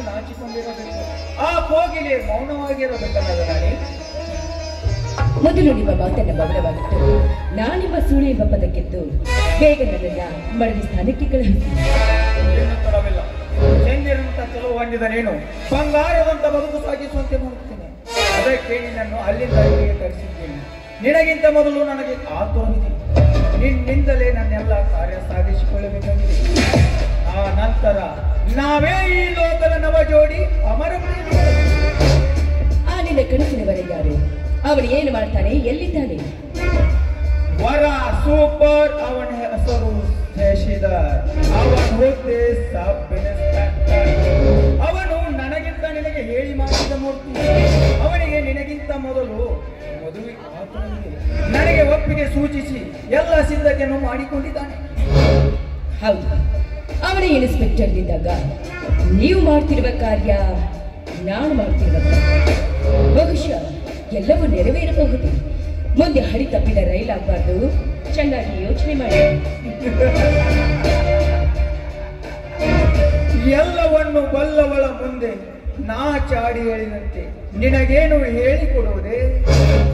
ನಾಚಿಕೊಂಡಿರಬೇಕು. ಆ ಕೋಗಿಲೆ ಮೌನವಾಗಿರಬೇಕಲ್ಲ ರಾಣಿ. ಮೊದಲು ನಿಮ್ಮ ಮಾತನ್ನ ಮೌನವಾಗಿತ್ತು. ನಾನಿಮ್ಮ ಸುಳಿ ಎಂಬ ಪದಕ್ಕೆದ್ದು ಬೇಗ ನನ್ನನ್ನ ಮಡದಿ ಸ್ಥಾನಕ್ಕೆ ಕಳುಹಿಸಿ. ತಡವಿಲ್ಲ. ಚಂದಿರಂತ ಕೆಲವು ಹೊಂದಿದ ನೀನು ಬಂಗಾರದಂತ ಬದುಕು ಸಾಗಿಸುವಂತೆ ಮಾಡುತ್ತೇನೆ. ಅದಕ್ಕೆ ನಿನ್ನನ್ನು ಅಲ್ಲಿಂದ ಇಲ್ಲಿಗೆ ತರಿಸಿದ್ದೇನೆ. ನಿನಗಿಂತ ಮೊದಲು ನನಗೆ ಆತುರವಿದೆ. ನಿನ್ನಿಂದಲೇ ನನ್ನೆಲ್ಲ ಕಾರ್ಯ ಸಾಧಿಸಿಕೊಳ್ಳಬೇಕಾಗಿದೆ. ಆ ನಂತರ ನಾವೇ ಈ ಲೋಕದ ನವ ಜೋಡಿ ಅಮರ. ಆ ನಿನ್ನ ಕನಸಿನವರ ಯಾರು? ಅವನು ಏನು ಮಾಡ್ತಾನೆ? ಎಲ್ಲಿದ್ದಾನೆ? ವರ ಸೂಪರ್. ಅವನ ಹೆಸರು ಶಶಿಧರ್. ಅವನ ಹುದ್ದೆ ಸಬ್ ಇನ್ಸ್ಪೆಕ್ಟರ್. ಅವನು ನನಗಿಂತ ನಿನಗೆ ಹೇಳಿ ಮಾಡಿದ ಮೂರ್ತಿ. ಅವನಿಗೆ ನಿನಗಿಂತ ಮೊದಲು ಮದುವೆ ಆತನಿಗೆ ನನಗೆ ಒಪ್ಪಿಗೆ ಸೂಚಿಸಿ ಎಲ್ಲ ಸಿದ್ಧತೆಯನ್ನು ಮಾಡಿಕೊಂಡಿದ್ದಾನೆ. ಹೌದು, ಅವನೇ ಇನ್ಸ್ಪೆಕ್ಟರ್ನಿದ್ದಾಗ ನೀವು ಮಾಡ್ತಿರುವ ಕಾರ್ಯ ನಾನು ಮಾಡ್ತಿರುವ ಬಹುಶಃ ಎಲ್ಲವೂ ನೆರವೇರಬಹುದು. ಮುಂದೆ ಹಳಿ ತಪ್ಪಿದ ರೈಲಾಗಬಾರ್ದು. ಚೆನ್ನಾಗಿ ಯೋಚನೆ ಮಾಡಿ. ಎಲ್ಲವನ್ನು ಬಲ್ಲವಳ ಮುಂದೆ ನಾ ಚಾಡಿ ಹೇಳಿದಂತೆ ನಿನಗೇನು ಹೇಳಿಕೊಡುವುದೇ?